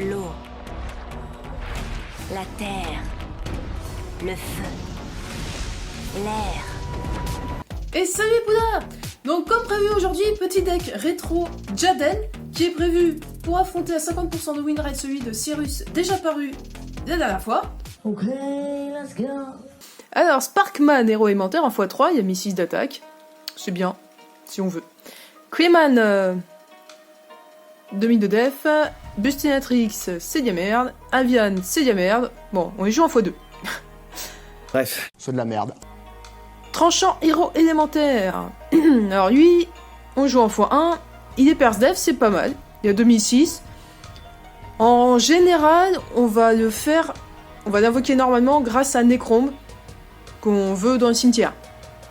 l'eau, la terre, le feu, l'air. Et salut Poudre! Donc comme prévu aujourd'hui, petit deck rétro Jaden, qui est prévu pour affronter à 50% de win rate celui de Cyrus déjà paru la dernière fois. Ok, let's go. Alors Sparkman, héros élémentaire en x3, il y a mis 6 d'attaque. C'est bien, si on veut. Clayman, demi de def. Bustinatrix, c'est de la merde. Avian, c'est de la merde. Bon, on les joue en x2. Bref, c'est de la merde. Tranchant héros élémentaire. Alors lui, on joue en x1. Il est perse def, c'est pas mal. Il y a 2006. En général, on va l'invoquer normalement grâce à Necrombe, qu'on veut dans le cimetière.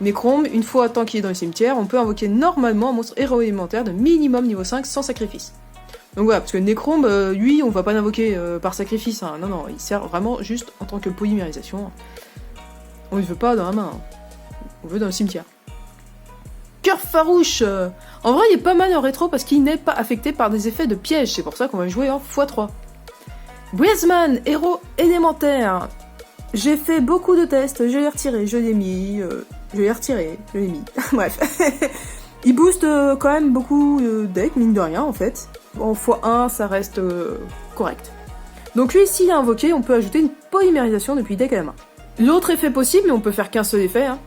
Necrombe, une fois tant qu'il est dans le cimetière, on peut invoquer normalement un monstre héros élémentaire de minimum niveau 5 sans sacrifice. Donc voilà, parce que Necrombe, lui, on va pas l'invoquer par sacrifice. Hein. Non, il sert vraiment juste en tant que polymérisation. On ne veut pas dans la main. Hein. On veut dans le cimetière. Cœur farouche. En vrai, il est pas mal en rétro parce qu'il n'est pas affecté par des effets de piège. C'est pour ça qu'on va jouer en x3. Breezman, héros élémentaire. J'ai fait beaucoup de tests, je l'ai retiré, je l'ai mis, je l'ai retiré, je l'ai mis. Bref. Il booste quand même beaucoup deck, mine de rien en fait. En x1, ça reste correct. Donc lui, s'il est invoqué, on peut ajouter une polymérisation depuis deck à la main. L'autre effet possible, mais on peut faire qu'un seul effet, hein.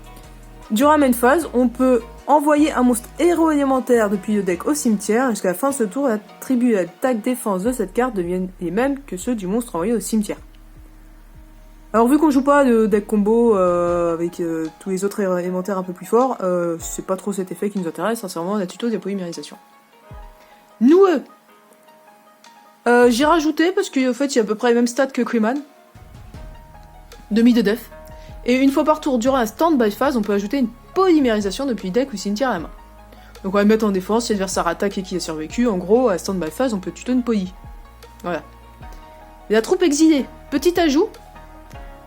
Durant la main phase, on peut envoyer un monstre héros élémentaire depuis le deck au cimetière, jusqu'à la fin de ce tour, l'attribut et l'attaque défense de cette carte deviennent les mêmes que ceux du monstre envoyé au cimetière. Alors vu qu'on joue pas de deck combo avec tous les autres héros élémentaires un peu plus forts, c'est pas trop cet effet qui nous intéresse, sincèrement, la tuto de la polymérisation. Noueux. J'ai rajouté parce qu'en fait il y a à peu près les mêmes stats que Clayman. Demi de def. Et une fois par tour, durant la stand-by phase, on peut ajouter une polymérisation depuis deck ou cimetière à la main. Donc on va le mettre en défense, si l'adversaire attaque et qu'il a survécu, en gros, à stand-by phase, on peut tuto une poly. Voilà. Et la troupe exilée. Petit ajout,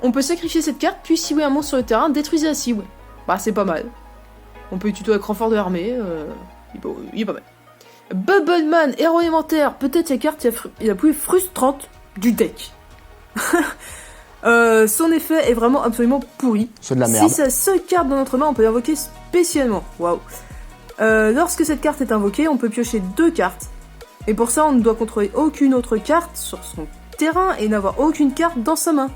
on peut sacrifier cette carte, puis si un monstre sur le terrain, détruisez la cible. Bah c'est pas mal. On peut tuto avec renfort de l'armée, il est pas mal. Bubbleman, héros élémentaire, peut-être la carte la plus frustrante du deck. Son effet est vraiment absolument pourri. C'est de la merde. Si c'est la seule carte dans notre main, on peut l'invoquer spécialement. Waouh. Lorsque cette carte est invoquée, on peut piocher 2 cartes. Et pour ça, on ne doit contrôler aucune autre carte sur son terrain et n'avoir aucune carte dans sa main.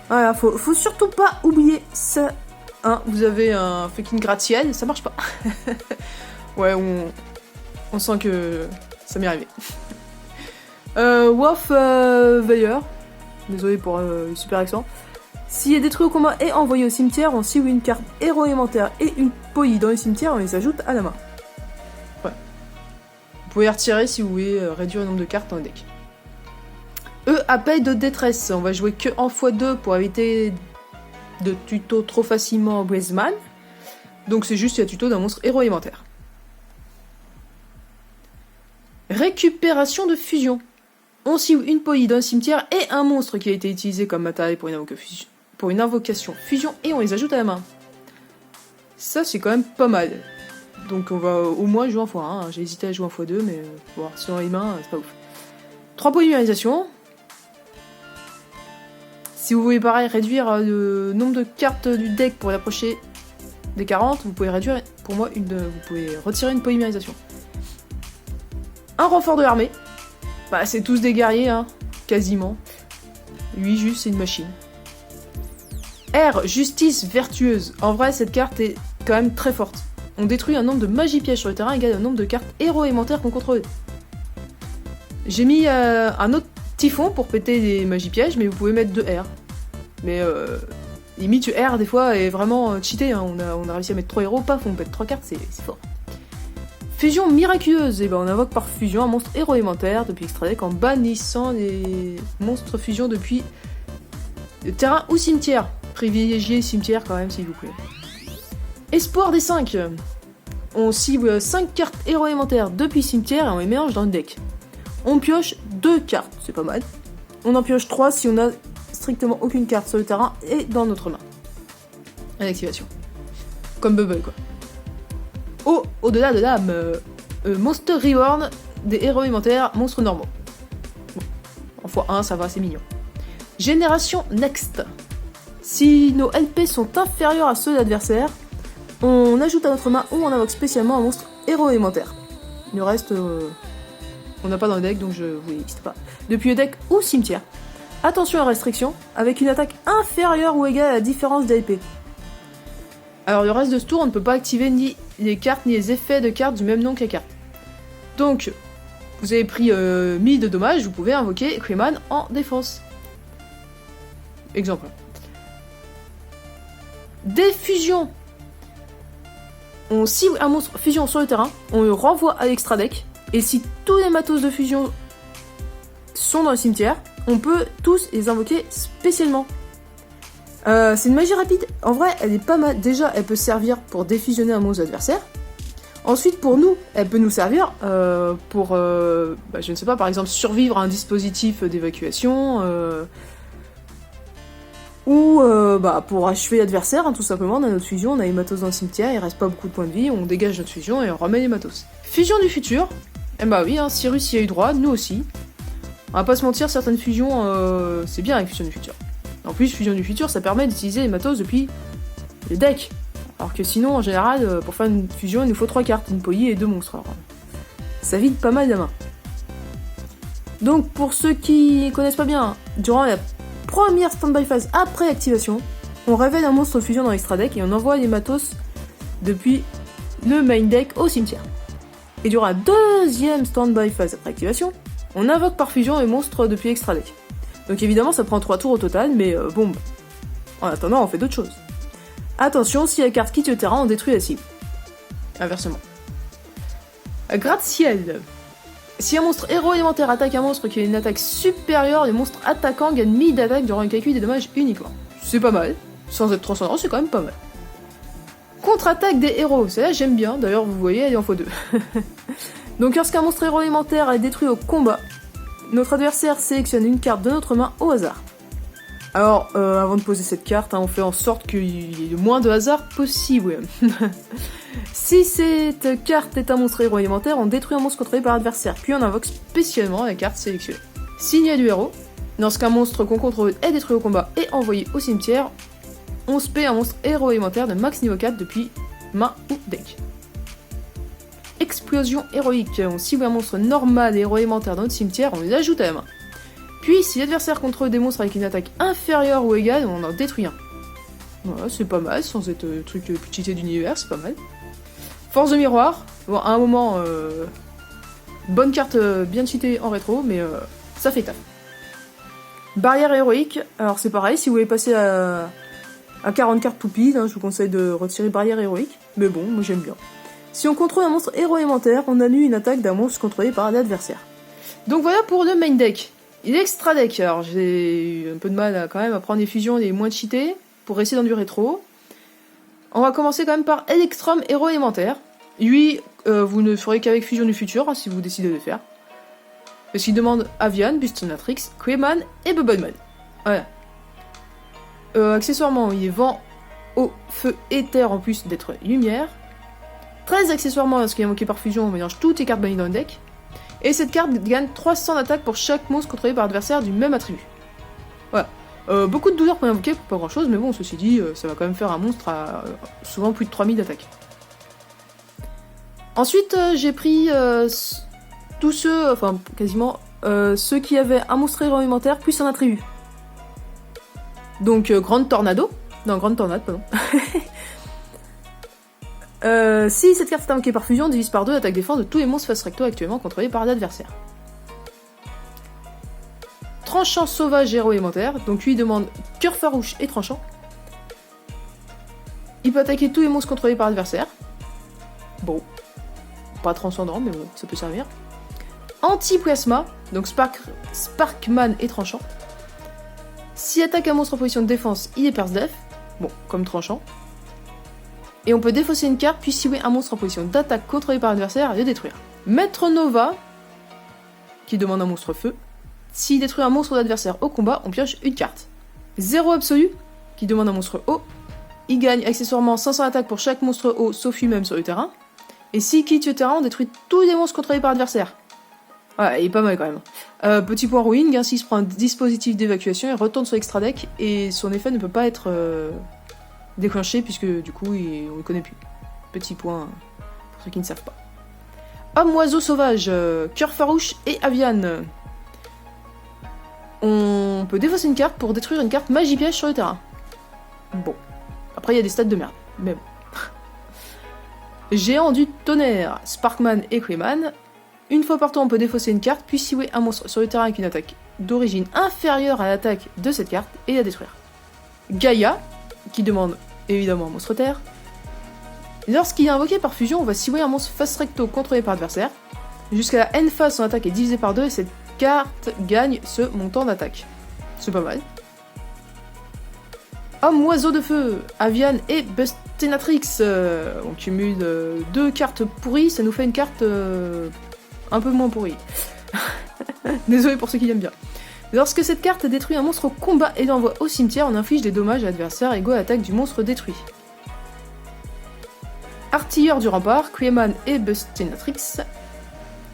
Voilà, faut surtout pas oublier ça. Hein, vous avez un fucking gratte-ciel, ça marche pas. Ouais, on sent que ça m'est arrivé. Wolf Veilleur. Désolé pour le super accent. S'il est détruit au combat et envoyé au cimetière, on cible une carte héros élémentaire et une poly dans le cimetière, on les ajoute à la main. Ouais. Vous pouvez retirer si vous voulez réduire le nombre de cartes dans le deck. Appel de détresse. On va jouer que en x2 pour éviter de tuto trop facilement en Breezman. Donc c'est juste un tuto d'un monstre héros élémentaire. Récupération de fusion. On cible une poly dans le cimetière et un monstre qui a été utilisé comme matériel pour une invocation fusion et on les ajoute à la main. Ça c'est quand même pas mal. Donc on va au moins jouer en x1. Hein. J'ai hésité à jouer en x2 mais bon, sinon les mains c'est pas ouf. 3 polymérisations. Si vous voulez pareil réduire le nombre de cartes du deck pour l'approcher des 40, vous pouvez réduire pour moi vous pouvez retirer une polymérisation. Un renfort de l'armée. Bah, c'est tous des guerriers, hein, quasiment. Lui, juste, c'est une machine. R, justice vertueuse. En vrai, cette carte est quand même très forte. On détruit un nombre de magie pièges sur le terrain égal au nombre de cartes héros élémentaires qu'on contrôle. J'ai mis un autre typhon pour péter les magie pièges, mais vous pouvez mettre 2 R. Mais limite, R, des fois, est vraiment cheaté. Hein. On a réussi à mettre 3 héros, paf, on pète 3 cartes, c'est fort. Fusion miraculeuse, et ben on invoque par fusion un monstre héros élémentaire depuis extra deck en bannissant les monstres fusion depuis le terrain ou cimetière. Privilégiez cimetière quand même s'il vous plaît. Espoir des 5. On cible 5 cartes héros élémentaires depuis cimetière et on les mélange dans le deck. On pioche 2 cartes, c'est pas mal. On en pioche 3 si on a strictement aucune carte sur le terrain et dans notre main. À l'activation. Comme Bubble quoi. Au-delà de l'âme, Monster Reborn, des héros élémentaires, monstres normaux. x1, ça va, c'est mignon. Génération Next. Si nos LP sont inférieurs à ceux de l'adversaire, on ajoute à notre main ou on invoque spécialement un monstre héros élémentaire. Le reste, on n'a pas dans le deck, donc je vous n'existe pas. Depuis le deck ou cimetière. Attention à restriction, avec une attaque inférieure ou égale à la différence d'LP. Alors le reste de ce tour, on ne peut pas activer ni les cartes ni les effets de cartes du même nom que la carte. Donc, vous avez pris 1000 de dommages, vous pouvez invoquer Crayman en défense. Exemple. Des fusions. On cible un monstre fusion sur le terrain, on le renvoie à l'extra deck, et si tous les matos de fusion sont dans le cimetière, on peut tous les invoquer spécialement. C'est une magie rapide, en vrai elle est pas mal. Déjà elle peut servir pour défusionner un monstre adversaire. Ensuite pour nous, elle peut nous servir pour, je ne sais pas, par exemple survivre à un dispositif d'évacuation, ou pour achever l'adversaire, hein, tout simplement. On a notre fusion, on a les matos dans le cimetière, il reste pas beaucoup de points de vie, on dégage notre fusion et on remet les matos. Fusion du futur, eh bah oui, hein, Cyrus y a eu droit, nous aussi. On va pas se mentir, certaines fusions, c'est bien avec Fusion du futur. En plus, Fusion du futur, ça permet d'utiliser les matos depuis les decks. Alors que sinon, en général, pour faire une fusion, il nous faut 3 cartes, une Poyi et 2 monstres. Alors, ça vide pas mal la main. Donc, pour ceux qui connaissent pas bien, durant la première standby phase après activation, on révèle un monstre fusion dans l'extra deck et on envoie les matos depuis le main deck au cimetière. Et durant la deuxième standby phase après activation, on invoque par fusion les monstres depuis l'extra deck. Donc évidemment ça prend 3 tours au total, mais en attendant on fait d'autres choses. Attention, si la carte quitte le terrain, on détruit la cible. Inversement. Gratte-ciel. Si un monstre héros élémentaire attaque un monstre qui a une attaque supérieure, les monstres attaquants gagnent 1000 d'attaque durant le calcul des dommages uniquement. C'est pas mal. Sans être transcendant, c'est quand même pas mal. Contre-attaque des héros. Celle-là j'aime bien, d'ailleurs vous voyez, elle est en x2. Donc lorsqu'un monstre héros élémentaire est détruit au combat, notre adversaire sélectionne une carte de notre main au hasard. Alors, avant de poser cette carte, hein, on fait en sorte qu'il y ait le moins de hasard possible. Si cette carte est un monstre héros élémentaire, on détruit un monstre contrôlé par l'adversaire, puis on invoque spécialement la carte sélectionnée. Signe du héros. Lorsqu'un monstre qu'on contrôle est détruit au combat et envoyé au cimetière, on spé un monstre héros élémentaire de max niveau 4 depuis main ou deck. Explosion héroïque. On cible un monstre normal et héros élémentaire dans notre cimetière, on l'ajoute à la main. Puis, si l'adversaire contrôle des monstres avec une attaque inférieure ou égale, on en détruit un. Voilà, c'est pas mal, sans être le truc le plus cheaté d'univers, c'est pas mal. Force de miroir. Bon, à un moment, bonne carte bien cheatée en rétro, mais ça fait taf. Barrière héroïque. Alors c'est pareil, si vous voulez passer à 40 cartes tout pile, hein, je vous conseille de retirer barrière héroïque. Mais bon, moi j'aime bien. Si on contrôle un monstre héros élémentaire, on annule une attaque d'un monstre contrôlé par l'adversaire. Donc voilà pour le main deck. L'extra deck, alors j'ai eu un peu de mal quand même à prendre les fusions les moins cheatées pour essayer dans du rétro. On va commencer quand même par Electrum héros élémentaire. Lui, vous ne ferez qu'avec Fusion du futur, hein, si vous décidez de le faire. Parce qu'il demande Avian, Bustonatrix, Crayman et Bubbleman. Voilà. Accessoirement, il est vent, eau, feu et terre en plus d'être lumière. 13 accessoirement, lorsqu'il est invoqué par fusion, on mélange toutes les cartes bannies dans le deck. Et cette carte gagne 300 d'attaque pour chaque monstre contrôlé par l'adversaire du même attribut. Voilà. Beaucoup de douleur pour invoquer, pour pas grand chose, mais bon, ceci dit, ça va quand même faire un monstre à souvent plus de 3000 d'attaque. Ensuite, j'ai pris tous ceux, enfin quasiment, ceux qui avaient un monstre héros élémentaire plus un attribut. Donc, Grande Tornado. Non, Grande Tornade, pardon. Si cette carte est invoquée par fusion, on divise par 2 l'attaque défense de tous les monstres face recto actuellement contrôlés par l'adversaire. Tranchant sauvage héros élémentaire, donc lui il demande cœur farouche et tranchant. Il peut attaquer tous les monstres contrôlés par l'adversaire. Bon, pas transcendant, mais bon, ça peut servir. Anti-plasma, donc Sparkman et tranchant. Si attaque un monstre en position de défense, il est perce def. Bon, comme tranchant. Et on peut défausser une carte, puis cibler un monstre en position d'attaque contrôlé par l'adversaire et le détruire. Maître Nova, qui demande un monstre feu. S'il détruit un monstre d'adversaire au combat, on pioche une carte. Zéro absolu, qui demande un monstre eau. Il gagne accessoirement 500 attaques pour chaque monstre eau, sauf lui-même sur le terrain. Et s'il quitte le terrain, on détruit tous les monstres contrôlés par l'adversaire. Ouais, il est pas mal quand même. Petit point ruine, Garcis prend un dispositif d'évacuation et retourne sur l'extra deck et son effet ne peut pas être déclenché puisque du coup on le connaît plus. Petit point pour ceux qui ne savent pas. Homme oiseau sauvage, cœur farouche et Avian. On peut défausser une carte pour détruire une carte magie piège sur le terrain. Bon. Après il y a des stats de merde, mais bon. Géant du tonnerre, Sparkman et Crayman. Une fois par tour, on peut défausser une carte, puis siouer un monstre sur le terrain avec une attaque d'origine inférieure à l'attaque de cette carte et la détruire. Gaïa, qui demande évidemment un monstre terre. Lorsqu'il est invoqué par fusion, on va siouer un monstre face recto contrôlé par l'adversaire. Jusqu'à la end phase, son attaque est divisée par 2 et cette carte gagne ce montant d'attaque. C'est pas mal. Homme oiseau de feu, Avian et Bustenatrix. On cumule 2 cartes pourries, ça nous fait une carte un peu moins pourrie. Désolé pour ceux qui l'aiment bien. Lorsque cette carte détruit un monstre au combat et l'envoie au cimetière, on inflige des dommages à l'adversaire égaux à l'attaque du monstre détruit. Artilleur du rempart, Crayman et Bustenatrix.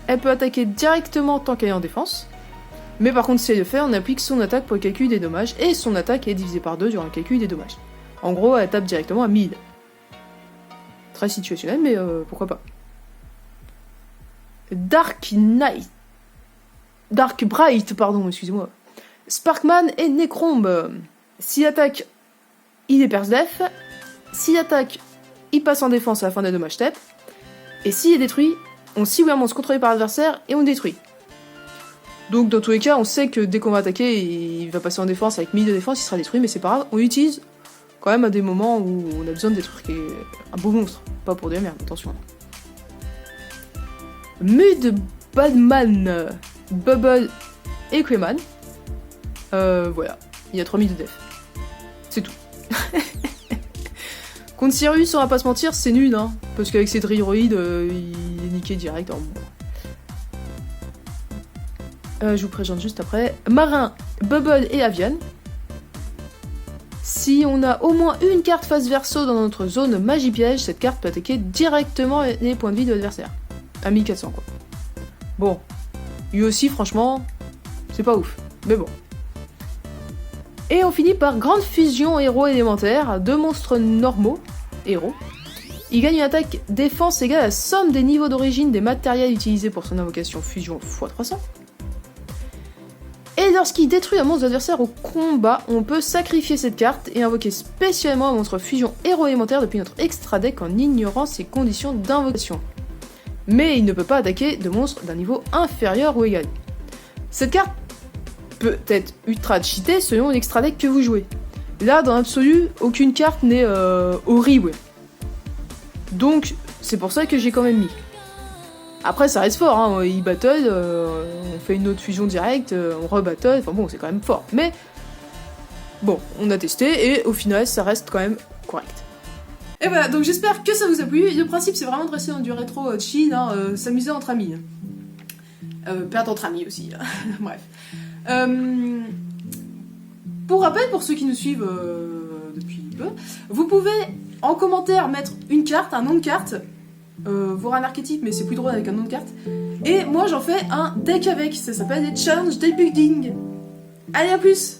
Elle peut attaquer directement tant qu'elle est en défense. Mais par contre, si elle le fait, on applique son attaque pour le calcul des dommages, et son attaque est divisée par 2 durant le calcul des dommages. En gros, elle tape directement à 1000. Très situationnel, mais pourquoi pas. Dark Bright, pardon, excusez-moi. Sparkman et Necrombe. S'il attaque, il est Perce Def. S'il attaque, il passe en défense à la fin des dommages step. Et s'il est détruit, on cible un monstre contrôlé par l'adversaire et on le détruit. Donc dans tous les cas, on sait que dès qu'on va attaquer, il va passer en défense avec 1000 de défense, il sera détruit, mais c'est pas grave. On l'utilise quand même à des moments où on a besoin de détruire un beau monstre. Pas pour de la merde, attention. Mud Badman, Bubble et Crayman. Voilà, il y a 3000 de def. C'est tout. Contre Sirius, on va pas se mentir, c'est nul, hein. Parce qu'avec ses dryroïdes, il est niqué direct. Alors, bon. Je vous présente juste après. Marin, Bubble et Avian. Si on a au moins une carte face verso dans notre zone magie piège, cette carte peut attaquer directement les points de vie de l'adversaire. À 1400 quoi. Bon. Lui aussi, franchement, c'est pas ouf. Mais bon. Et on finit par Grande Fusion héros élémentaire, 2 monstres normaux, héros. Il gagne une attaque défense égale à la somme des niveaux d'origine des matériels utilisés pour son invocation fusion x300. Et lorsqu'il détruit un monstre adversaire au combat, on peut sacrifier cette carte et invoquer spécialement un monstre fusion héros élémentaire depuis notre extra deck en ignorant ses conditions d'invocation. Mais il ne peut pas attaquer de monstres d'un niveau inférieur ou égal. Cette carte peut être ultra cheatée selon l'extra deck que vous jouez. Là, dans l'absolu, aucune carte n'est horrible. Donc, c'est pour ça que j'ai quand même mis. Après, ça reste fort, hein. Il battle, on fait une autre fusion directe, on rebattle, enfin bon, c'est quand même fort. Mais, bon, on a testé, et au final, ça reste quand même correct. Et voilà, donc j'espère que ça vous a plu. Le principe, c'est vraiment de rester dans du rétro chill, hein, s'amuser entre amis. Perdre entre amis aussi, là. Bref. Pour rappel, pour ceux qui nous suivent depuis peu, vous pouvez en commentaire mettre une carte, un nom de carte, voir un archétype, mais c'est plus drôle avec un nom de carte. Et moi, j'en fais un deck avec, ça s'appelle des Challenge Deck Building. Allez, à plus!